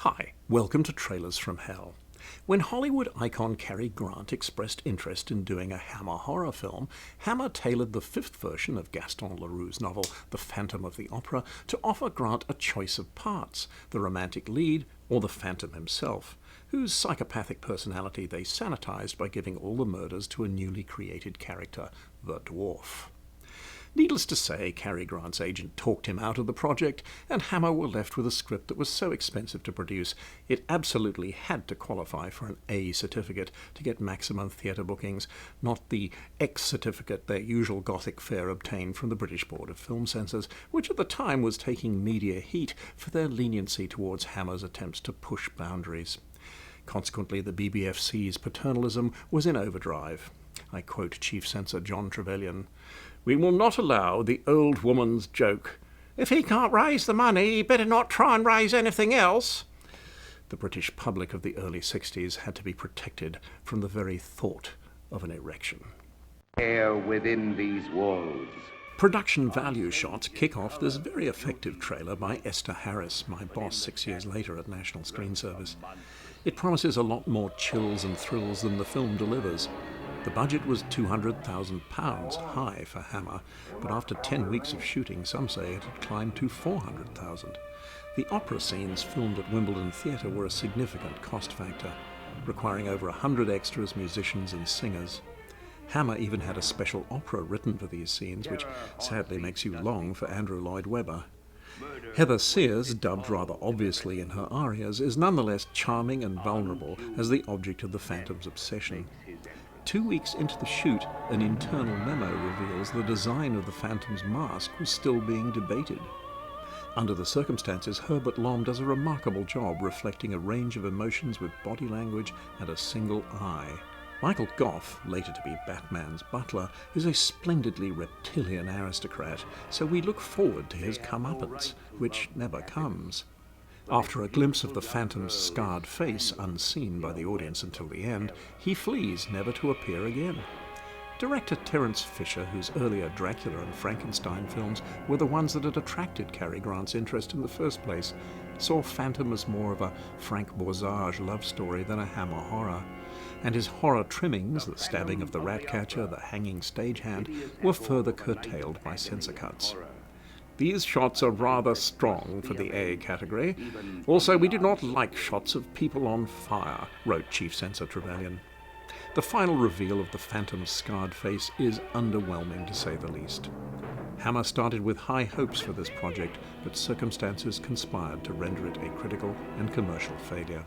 Hi, welcome to Trailers from Hell. When Hollywood icon Cary Grant expressed interest in doing a Hammer horror film, Hammer tailored the fifth version of Gaston Leroux's novel The Phantom of the Opera to offer Grant a choice of parts, the romantic lead or the Phantom himself, whose psychopathic personality they sanitized by giving all the murders to a newly created character, the Dwarf. Needless to say, Cary Grant's agent talked him out of the project, and Hammer were left with a script that was so expensive to produce it absolutely had to qualify for an A certificate to get maximum theatre bookings, not the X certificate their usual Gothic fare obtained from the British Board of Film Censors, which at the time was taking media heat for their leniency towards Hammer's attempts to push boundaries. Consequently, the BBFC's paternalism was in overdrive. I quote Chief Censor John Trevelyan, "We will not allow the old woman's joke. If he can't raise the money, he better not try and raise anything else." The British public of the early 60s had to be protected from the very thought of an erection. Air within these walls. Production value shots kick off this very effective trailer by Esther Harris, my boss 6 years later at National Screen Service. It promises a lot more chills and thrills than the film delivers. The budget was £200,000, high for Hammer, but after 10 weeks of shooting, some say it had climbed to £400,000. The opera scenes filmed at Wimbledon Theatre were a significant cost factor, requiring over 100 extras, musicians and singers. Hammer even had a special opera written for these scenes, which sadly makes you long for Andrew Lloyd Webber. Heather Sears, dubbed rather obviously in her arias, is nonetheless charming and vulnerable as the object of the Phantom's obsession. 2 weeks into the shoot, an internal memo reveals the design of the Phantom's mask was still being debated. Under the circumstances, Herbert Lom does a remarkable job reflecting a range of emotions with body language and a single eye. Michael Gough, later to be Batman's butler, is a splendidly reptilian aristocrat, so we look forward to his comeuppance, which never comes. After a glimpse of the Phantom's scarred face, unseen by the audience until the end, he flees, never to appear again. Director Terence Fisher, whose earlier Dracula and Frankenstein films were the ones that had attracted Cary Grant's interest in the first place, saw Phantom as more of a Frank Borzage love story than a Hammer horror, and his horror trimmings, the stabbing of the ratcatcher, the hanging stagehand, were further curtailed by censor cuts. "These shots are rather strong for the A category. Also, we do not like shots of people on fire," wrote Chief Censor Trevelyan. The final reveal of the Phantom's scarred face is underwhelming, to say the least. Hammer started with high hopes for this project, but circumstances conspired to render it a critical and commercial failure.